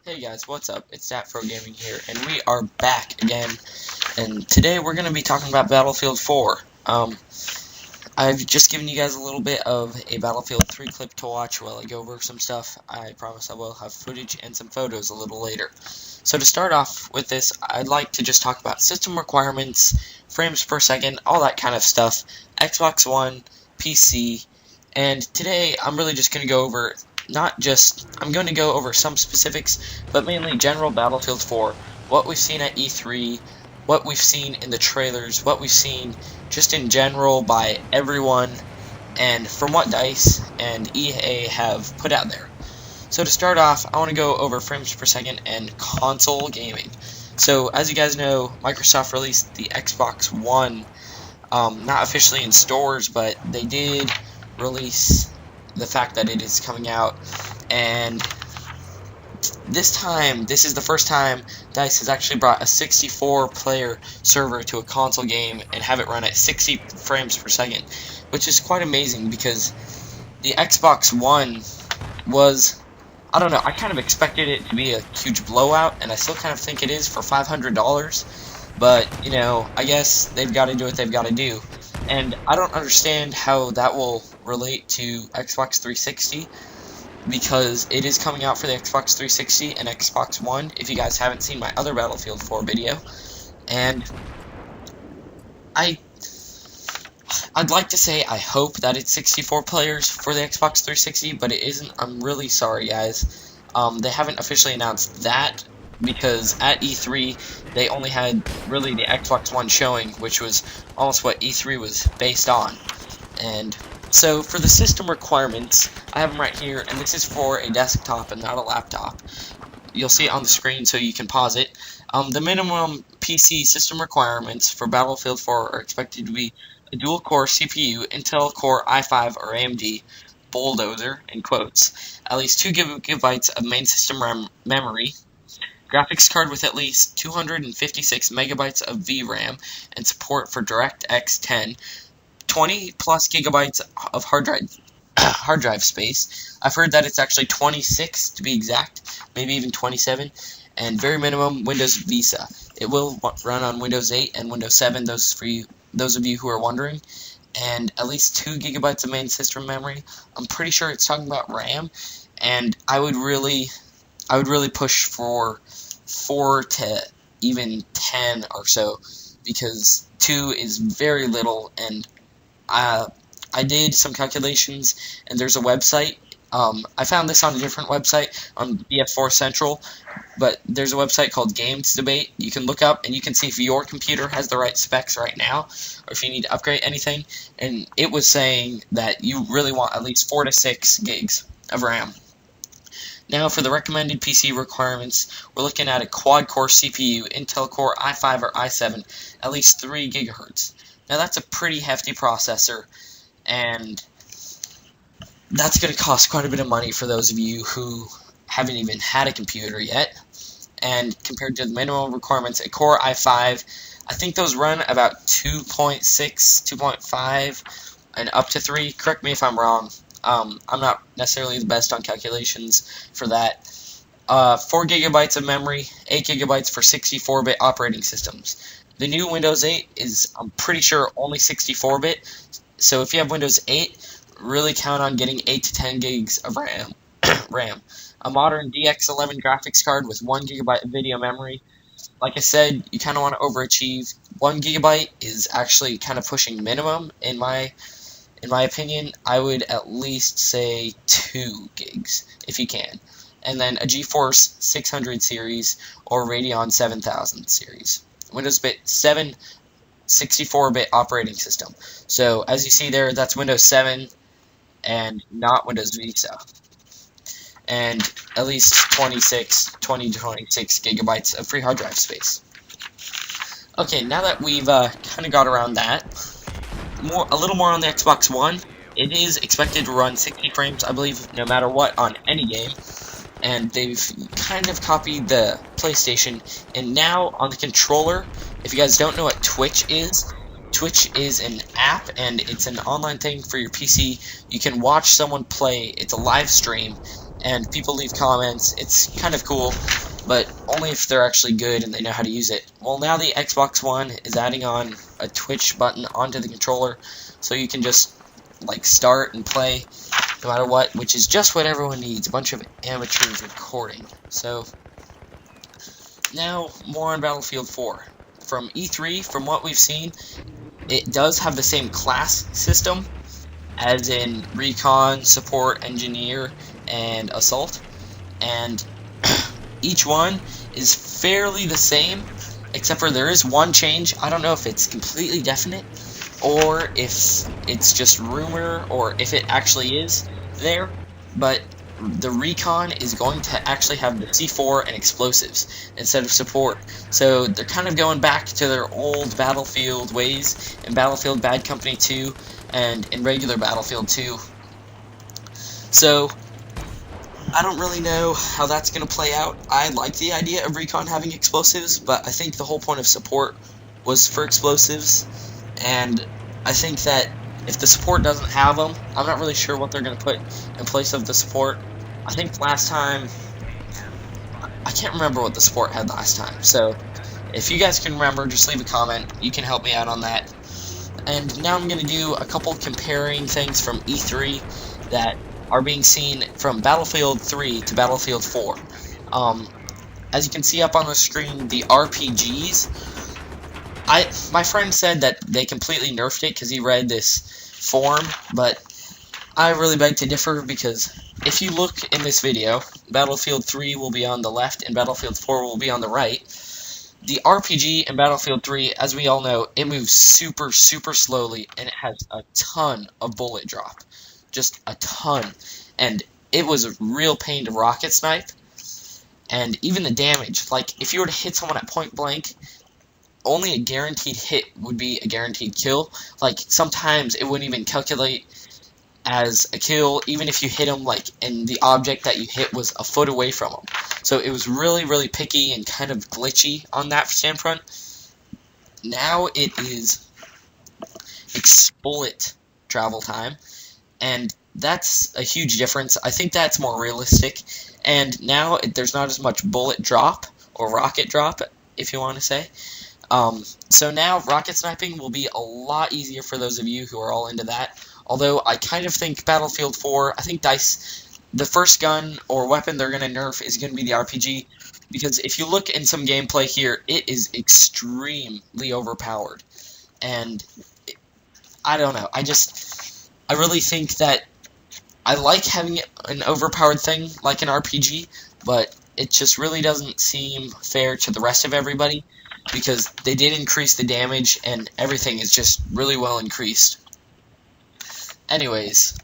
Hey guys, what's up? It's Pro Gaming here, and we are back again. And today we're going to be talking about Battlefield 4. I've just given you guys a little bit of a Battlefield 3 clip to watch while I go over some stuff. I promise I will have footage and some photos a little later. So to start off with this, I'd like to just talk about system requirements, frames per second, all that kind of stuff, Xbox One, PC, and today I'm really just going to go over I'm going to go over some specifics, but mainly general Battlefield 4, what we've seen at E3, what we've seen in the trailers, what we've seen just in general by everyone, and from what DICE and EA have put out there. So to start off, I want to go over frames per second and console gaming. So as you guys know, Microsoft released the Xbox One, not officially in stores, but they did release the fact that it is coming out, and this is the first time DICE has actually brought a 64-player server to a console game and have it run at 60 frames per second, which is quite amazing because the Xbox One was, I don't know, I kind of expected it to be a huge blowout, and I still kind of think it is for $500, but, you know, I guess they've got to do what they've got to do. And I don't understand how that will relate to Xbox 360, because it is coming out for the Xbox 360 and Xbox One, if you guys haven't seen my other Battlefield 4 video. And I'd like to say I hope that it's 64 players for the Xbox 360, but it isn't. I'm really sorry, guys. They haven't officially announced that, because at E3 they only had really the Xbox One showing, which was almost what E3 was based on. And so for the system requirements, I have them right here, and this is for a desktop and not a laptop. You'll see it on the screen, so you can pause it. The minimum PC system requirements for Battlefield 4 are expected to be a dual-core CPU, Intel Core i5 or AMD, bulldozer, in quotes, at least 2 GB of main system memory, graphics card with at least 256 MB of VRAM, and support for DirectX 10, 20 plus gigabytes of hard drive space. I've heard that it's actually 26 to be exact, maybe even 27, and very minimum Windows Vista. It will run on Windows 8 and Windows 7, those of you who are wondering, and at least 2 GB of main system memory. I'm pretty sure it's talking about RAM, and I would really push for 4 to even 10 or so, because 2 is very little. And I did some calculations, and there's a website. I found this on a different website, on BF4 Central, but there's a website called Games Debate. You can look up, and you can see if your computer has the right specs right now, or if you need to upgrade anything. And it was saying that you really want at least 4 to 6 gigs of RAM. Now for the recommended PC requirements, we're looking at a quad-core CPU, Intel Core i5 or i7, at least 3 GHz. Now that's a pretty hefty processor, and that's going to cost quite a bit of money for those of you who haven't even had a computer yet. And compared to the minimum requirements, a Core i5, I think those run about 2.6, 2.5, and up to 3. Correct me if I'm wrong. I'm not necessarily the best on calculations for that. 4 GB of memory, 8 GB for 64-bit operating systems. The new Windows 8 is, I'm pretty sure, only 64-bit. So if you have Windows 8, really count on getting 8 to 10 gigs of RAM. A modern DX11 graphics card with 1 GB of video memory. Like I said, you kind of want to overachieve. 1 GB is actually kind of pushing minimum in my opinion. I would at least say 2 gigs if you can. And then a GeForce 600 series or Radeon 7000 series. Windows 7 64-bit operating system. So as you see there, that's Windows 7 and not Windows Vista. and at least 20 to 26 gigabytes of free hard drive space. Okay, now that we've kind of got around that, a little more on the Xbox One. It is expected to run 60 frames, I believe, no matter what on any game, and they've kind of copied the PlayStation. And now on the controller, if you guys don't know what Twitch is an app, and it's an online thing for your PC. You can watch someone play. It's a live stream, and people leave comments. It's kind of cool, but only if they're actually good and they know how to use it. Well, now the Xbox One is adding on a Twitch button onto the controller, so you can just like start and play no matter what, which is just what everyone needs, a bunch of amateurs recording. So now more on Battlefield 4. From E3, from what we've seen, it does have the same class system, as in Recon, Support, Engineer, and Assault, and each one is fairly the same, except for there is one change. I don't know if it's completely definite, or if it's just rumor, or if it actually is there, but the Recon is going to actually have the C4 and explosives instead of support. So they're kind of going back to their old Battlefield ways in Battlefield Bad Company 2 and in regular Battlefield 2. So I don't really know how that's going to play out. I like the idea of Recon having explosives, but I think the whole point of support was for explosives, and I think that if the support doesn't have them, I'm not really sure what they're going to put in place of the support. I think last time, I can't remember what the support had last time, so if you guys can remember, just leave a comment. You can help me out on that. And now I'm going to do a couple comparing things from E3 that are being seen from Battlefield 3 to Battlefield 4. As you can see up on the screen, the RPGs, my friend said that they completely nerfed it because he read this forum, but I really beg to differ, because if you look in this video, Battlefield 3 will be on the left and Battlefield 4 will be on the right. The RPG in Battlefield 3, as we all know, it moves super, super slowly, and it has a ton of bullet drop. Just a ton. And it was a real pain to rocket snipe. And even the damage, like, if you were to hit someone at point blank, only a guaranteed hit would be a guaranteed kill. Like, sometimes it wouldn't even calculate as a kill, even if you hit them, like, and the object that you hit was a foot away from them. So it was really, really picky and kind of glitchy on that standpoint. Now it is bullet travel time, and that's a huge difference. I think that's more realistic, and now there's not as much bullet drop, or rocket drop, if you want to say. So now rocket sniping will be a lot easier for those of you who are all into that. Although I kind of think Battlefield 4, I think DICE, the first gun or weapon they're going to nerf is going to be the RPG. Because if you look in some gameplay here, it is extremely overpowered. And I don't know, I really think that I like having an overpowered thing like an RPG, but it just really doesn't seem fair to the rest of everybody, because they did increase the damage and everything is just really well increased. Anyways,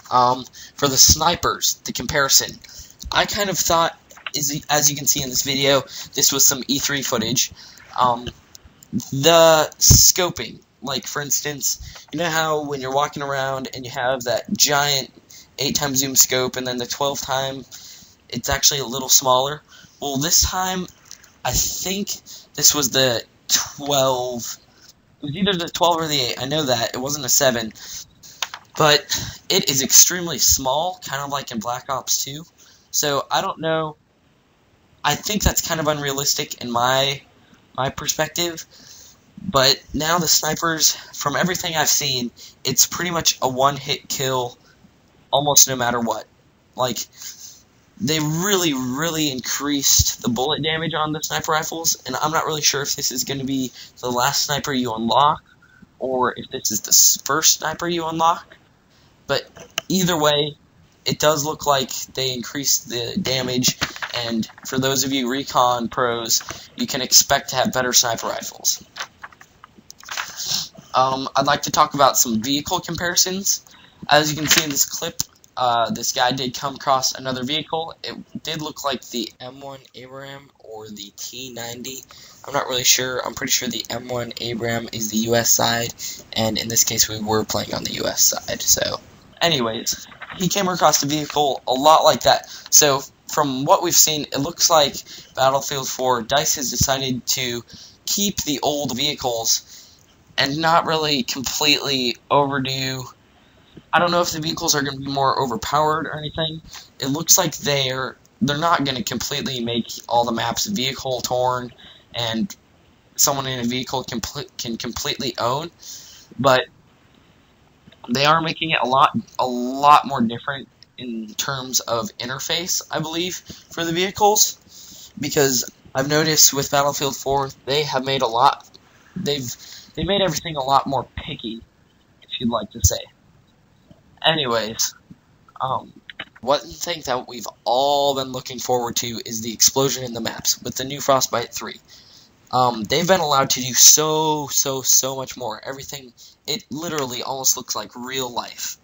for the snipers, the comparison, I kind of thought, as you can see in this video, this was some E3 footage. The scoping, like for instance, you know how when you're walking around and you have that giant 8x zoom scope and then the 12x, it's actually a little smaller? Well, this time, I think this was the 12, it was either the 12 or the 8, I know that, it wasn't a 7. But it is extremely small, kind of like in Black Ops 2. So I don't know. I think that's kind of unrealistic in my perspective. But now the snipers, from everything I've seen, it's pretty much a one-hit kill almost no matter what. Like, they really, really increased the bullet damage on the sniper rifles, and I'm not really sure if this is going to be the last sniper you unlock, or if this is the first sniper you unlock. But either way, it does look like they increased the damage, and for those of you Recon pros, you can expect to have better sniper rifles. I'd like to talk about some vehicle comparisons. As you can see in this clip, this guy did come across another vehicle. It did look like the M1 Abraham or the T90. I'm not really sure. I'm pretty sure the M1 Abraham is the US side, and in this case we were playing on the US side. So, anyways, he came across a vehicle a lot like that. So, from what we've seen, it looks like Battlefield 4 DICE has decided to keep the old vehicles and not really completely overdo. I don't know if the vehicles are going to be more overpowered or anything. It looks like they're not going to completely make all the maps vehicle torn and someone in a vehicle can completely own, but they are making it a lot more different in terms of interface, I believe, for the vehicles, because I've noticed with Battlefield 4 they have made they've made everything a lot more picky, if you'd like to say. Anyways, one thing that we've all been looking forward to is the explosion in the maps with the new Frostbite 3. They've been allowed to do so much more. Everything, it literally almost looks like real life.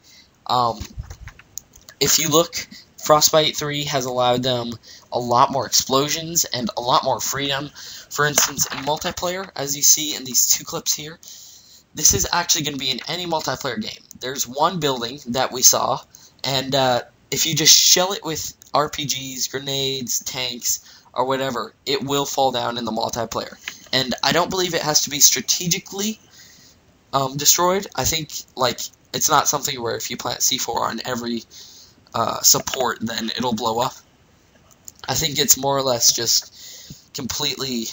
If you look, Frostbite 3 has allowed them a lot more explosions and a lot more freedom. For instance, in multiplayer, as you see in these two clips here, this is actually going to be in any multiplayer game. There's one building that we saw, and if you just shell it with RPGs, grenades, tanks, or whatever, it will fall down in the multiplayer. And I don't believe it has to be strategically destroyed. I think, like, it's not something where if you plant C4 on every support, then it'll blow up. I think it's more or less just completely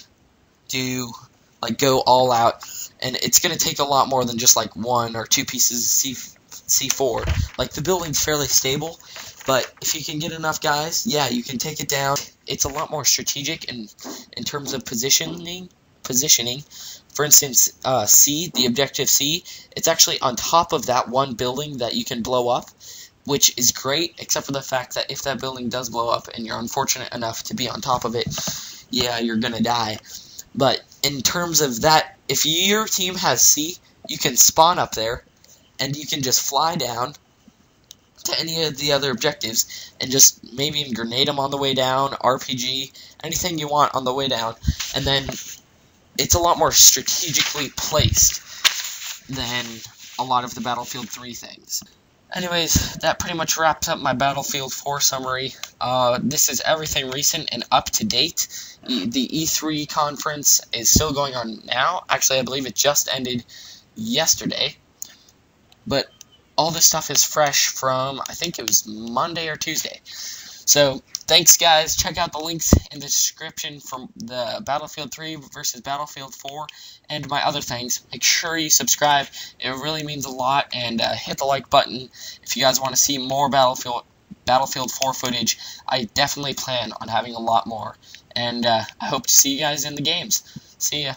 go all out. And it's going to take a lot more than just like one or two pieces of C4. Like, the building's fairly stable, but if you can get enough guys, yeah, you can take it down. It's a lot more strategic in terms of positioning. For instance, C, the objective C, it's actually on top of that one building that you can blow up, which is great, except for the fact that if that building does blow up and you're unfortunate enough to be on top of it, yeah, you're going to die. But in terms of that, if your team has C, you can spawn up there, and you can just fly down to any of the other objectives, and just maybe grenade them on the way down, RPG, anything you want on the way down, and then it's a lot more strategically placed than a lot of the Battlefield 3 things. Anyways, that pretty much wraps up my Battlefield 4 summary. This is everything recent and up to date. The E3 conference is still going on now. Actually, I believe it just ended yesterday. But all this stuff is fresh from, I think it was Monday or Tuesday. So, thanks guys. Check out the links in the description from the Battlefield 3 versus Battlefield 4 and my other things. Make sure you subscribe. It really means a lot. And hit the like button if you guys want to see more Battlefield 4 footage. I definitely plan on having a lot more. And I hope to see you guys in the games. See ya.